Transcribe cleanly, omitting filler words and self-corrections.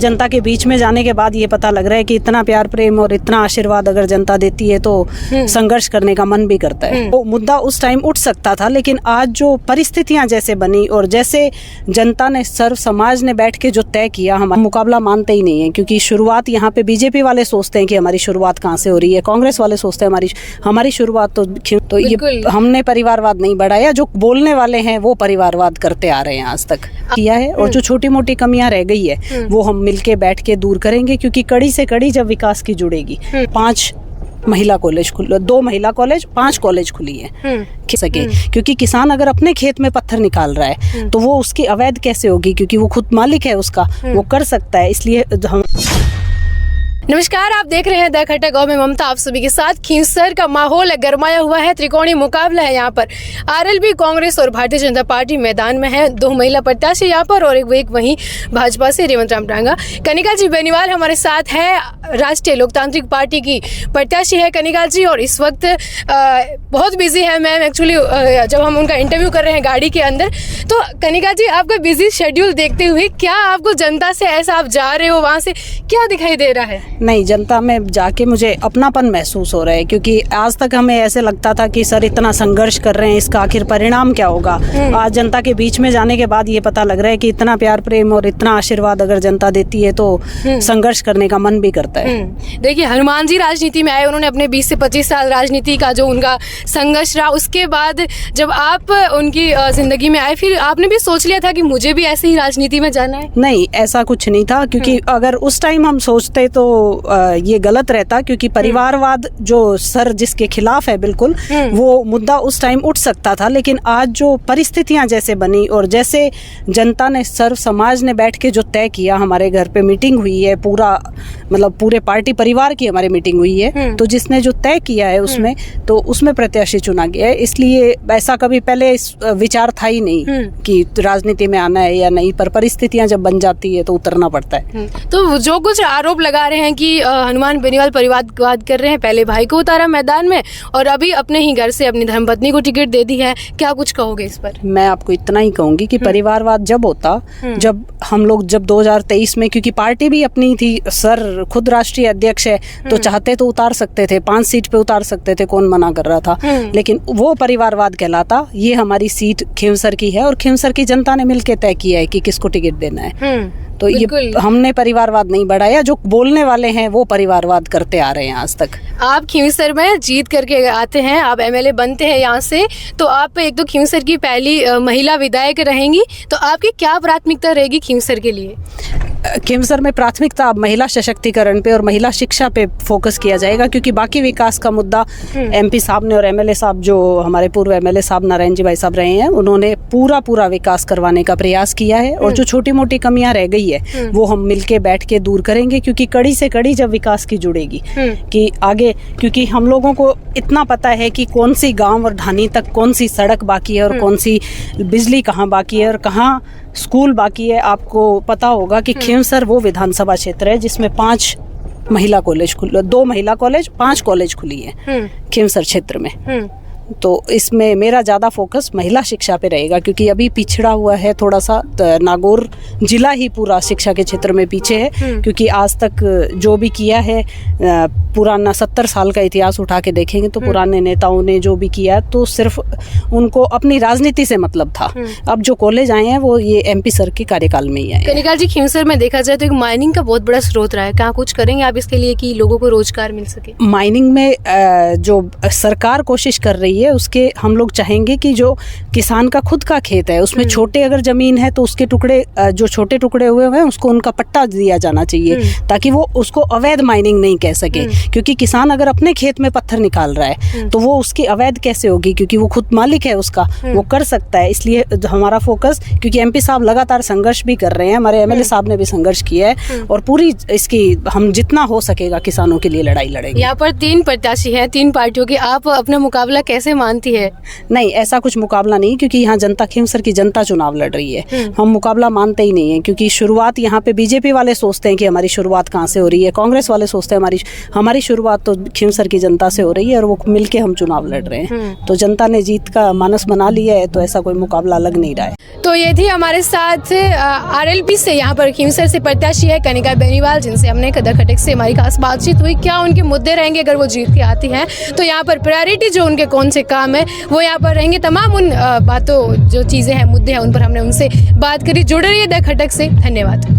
जनता के बीच में जाने के बाद ये पता लग रहा है कि इतना प्यार प्रेम और इतना आशीर्वाद अगर जनता देती है तो संघर्ष करने का मन भी करता है। वो मुद्दा उस टाइम उठ सकता था, लेकिन आज जो परिस्थितियां जैसे बनी और जैसे जनता ने, सर्व समाज ने बैठ के जो तय किया, हमारा मुकाबला मानते ही नहीं है। क्योंकि शुरुआत यहाँ पे बीजेपी वाले सोचते हैं कि हमारी शुरुआत कहाँ से हो रही है, कांग्रेस वाले सोचते हैं हमारी शुरुआत तो ये हमने परिवारवाद नहीं बढ़ाया। जो बोलने वाले हैं वो परिवारवाद करते आ रहे हैं, आज तक किया है। और जो छोटी मोटी कमियां रह गई है वो हम मिलके बैठ के दूर करेंगे, क्योंकि कड़ी से कड़ी जब विकास की जुड़ेगी। 5 महिला कॉलेज 2 महिला कॉलेज 5 कॉलेज खुली है सके। क्योंकि किसान अगर अपने खेत में पत्थर निकाल रहा है तो वो उसकी अवैध कैसे होगी, क्योंकि वो खुद मालिक है उसका, वो कर सकता है। इसलिए हम नमस्कार, आप देख रहे हैं द खट्टा गांव में ममता आप सभी के साथ। खींवसर का माहौल गरमाया हुआ है, त्रिकोणीय मुकाबला है यहाँ पर। आरएलबी कांग्रेस और भारतीय जनता पार्टी मैदान में है। 2 महिला प्रत्याशी यहाँ पर और एक वहीं भाजपा से रेवंत राम टांगा। कनिका जी बेनीवाल हमारे साथ है, राष्ट्रीय लोकतांत्रिक पार्टी की प्रत्याशी है कनिका जी, और इस वक्त बहुत बिजी है मैम। एक्चुअली जब हम उनका इंटरव्यू कर रहे हैं गाड़ी के अंदर, तो कनिका जी आपका बिजी शेड्यूल देखते हुए क्या आपको जनता से ऐसा, आप जा रहे हो वहाँ से, क्या दिखाई दे रहा है? नहीं, जनता में जाके मुझे अपनापन महसूस हो रहा है। क्योंकि आज तक हमें ऐसे लगता था कि सर इतना संघर्ष कर रहे हैं, इसका आखिर परिणाम क्या होगा। आज जनता के बीच में जाने के बाद ये पता लग रहा है कि इतना प्यार प्रेम और इतना आशीर्वाद अगर जनता देती है तो संघर्ष करने का मन भी करता है। देखिए, हनुमान जी राजनीति में आए, उन्होंने अपने 20 से 25 साल राजनीति का जो उनका संघर्ष रहा, उसके बाद जब आप उनकी जिंदगी में आए, फिर आपने भी सोच लिया था कि मुझे भी ऐसे ही राजनीति में जाना है? नहीं, ऐसा कुछ नहीं था। क्योंकि अगर उस टाइम हम सोचते तो ये गलत रहता। क्योंकि परिवारवाद जो सर जिसके खिलाफ है बिल्कुल, वो मुद्दा उस टाइम उठ सकता था। लेकिन आज जो परिस्थितियां जैसे बनी और जैसे जनता ने, सर्व समाज ने बैठ के जो तय किया, हमारे घर पे मीटिंग हुई है, पूरे पार्टी परिवार की हमारी मीटिंग हुई है, तो जिसने जो तय किया है उसमें प्रत्याशी चुना गया है। इसलिए ऐसा कभी पहले विचार था ही नहीं कि राजनीति में आना है या नहीं, पर परिस्थितियां जब बन जाती है तो उतरना पड़ता है। तो जो कुछ आरोप लगा रहे हैं कि हनुमान बेनीवाल परिवारवाद कर रहे हैं, पहले भाई को उतारा मैदान में और अभी अपने ही घर से अपनी धर्मपत्नी को टिकट दे दी है, क्या कुछ कहोगे इस पर? मैं आपको इतना ही कहूंगी कि परिवारवाद जब होता, जब हम लोग 2023 में, क्योंकि पार्टी भी अपनी थी, सर खुद राष्ट्रीय अध्यक्ष है, तो चाहते तो उतार सकते थे, 5 सीट पे उतार सकते थे, कौन मना कर रहा था। लेकिन वो परिवारवाद कहलाता। ये हमारी सीट खींवसर की है और खींवसर की जनता ने मिलकर तय किया है कि किसको टिकट देना है। तो ये हमने परिवारवाद नहीं बढ़ाया। जो बोलने वाले हैं वो परिवारवाद करते आ रहे हैं आज तक। आप खींवसर में जीत करके आते हैं, आप एमएलए बनते हैं यहाँ से, तो आप एक तो खींवसर की पहली महिला विधायक रहेंगी, तो आपकी क्या प्राथमिकता रहेगी खींवसर के लिए? खींवसर में प्राथमिकता अब महिला सशक्तिकरण पे और महिला शिक्षा पे फोकस किया जाएगा। क्योंकि बाकी विकास का मुद्दा एमपी साहब ने और एमएलए साहब, जो हमारे पूर्व एमएलए साहब नारायण जी भाई साहब रहे हैं, उन्होंने पूरा विकास करवाने का प्रयास किया है। और जो छोटी मोटी कमियां रह गई है वो हम मिलके बैठ के दूर करेंगे। क्योंकि कड़ी से कड़ी जब विकास की जुड़ेगी कि आगे, क्योंकि हम लोगों को इतना पता है कि कौन सी गाँव और ढानी तक कौन सी सड़क बाकी है और कौन सी बिजली कहाँ बाकी है और कहाँ स्कूल बाकी है। आपको पता होगा कि खींवसर वो विधानसभा क्षेत्र है जिसमें 2 महिला कॉलेज 5 कॉलेज खुली है खींवसर क्षेत्र में। तो इसमें मेरा ज़्यादा फोकस महिला शिक्षा पे रहेगा। क्योंकि अभी पिछड़ा हुआ है थोड़ा सा, नागौर जिला ही पूरा शिक्षा के क्षेत्र में पीछे है। क्योंकि आज तक जो भी किया है, पुराना 70 साल का इतिहास उठा के देखेंगे तो पुराने नेताओं ने जो भी किया, तो सिर्फ उनको अपनी राजनीति से मतलब था। अब जो कॉलेज आए हैं वो ये एमपी सर के कार्यकाल में ही आए। कनिका जी, खींवसर में देखा जाए तो एक माइनिंग का बहुत बड़ा स्रोत रहा है, क्या कुछ करेंगे आप इसके लिए कि लोगों को रोजगार मिल सके? माइनिंग में जो सरकार कोशिश कर रही है, उसके हम लोग चाहेंगे कि जो किसान का खुद का खेत है, उसमें छोटे अगर जमीन है तो उसके टुकड़े, जो छोटे टुकड़े हुए हैं, उसको उनका पट्टा दिया जाना चाहिए, ताकि वो उसको अवैध माइनिंग नहीं कह सके। क्योंकि किसान अगर अपने खेत में पत्थर निकाल रहा है तो वो उसकी अवैध कैसे होगी, क्योंकि वो खुद मालिक है उसका, वो कर सकता है। इसलिए हमारा फोकस, क्योंकि एमपी साहब लगातार संघर्ष भी कर रहे हैं, हमारे एमएलए साहब ने भी संघर्ष किया है, और पूरी इसकी हम जितना हो सकेगा किसानों के लिए लड़ाई लड़ेंगे। यहाँ पर 3 प्रत्याशी हैं, 3 पार्टियों के, आप अपना मुकाबला कैसे से मानती है? नहीं, ऐसा कुछ मुकाबला नहीं, क्योंकि यहाँ जनता, खींवसर की जनता चुनाव लड़ रही है। हम मुकाबला मानते ही नहीं है, क्योंकि शुरुआत यहाँ पे बीजेपी वाले सोचते हैं कि हमारी शुरुआत कहाँ से हो रही है, कांग्रेस वाले सोचते हैं हमारी शुरुआत तो खींवसर की जनता से हो रही है, और वो मिलके हम चुनाव लड़ रहे हैं। तो जनता ने जीत का मानस बना लिया है, तो ऐसा कोई मुकाबला लग नहीं रहा है। तो ये थी हमारे साथ आरएलपी से यहाँ पर खींवसर से प्रत्याशी है कनिका बेनीवाल, जिनसे हमने कदर खटक से हमारी खास बातचीत हुई। क्या उनके मुद्दे रहेंगे अगर वो जीत के आती हैं, तो यहाँ पर प्रायोरिटी जो उनके कौन से काम है वो यहाँ पर रहेंगे। तमाम उन बातों, जो चीज़ें हैं, मुद्दे हैं, उन पर हमने उनसे बात करी। जुड़े रहिए द खटक से। धन्यवाद।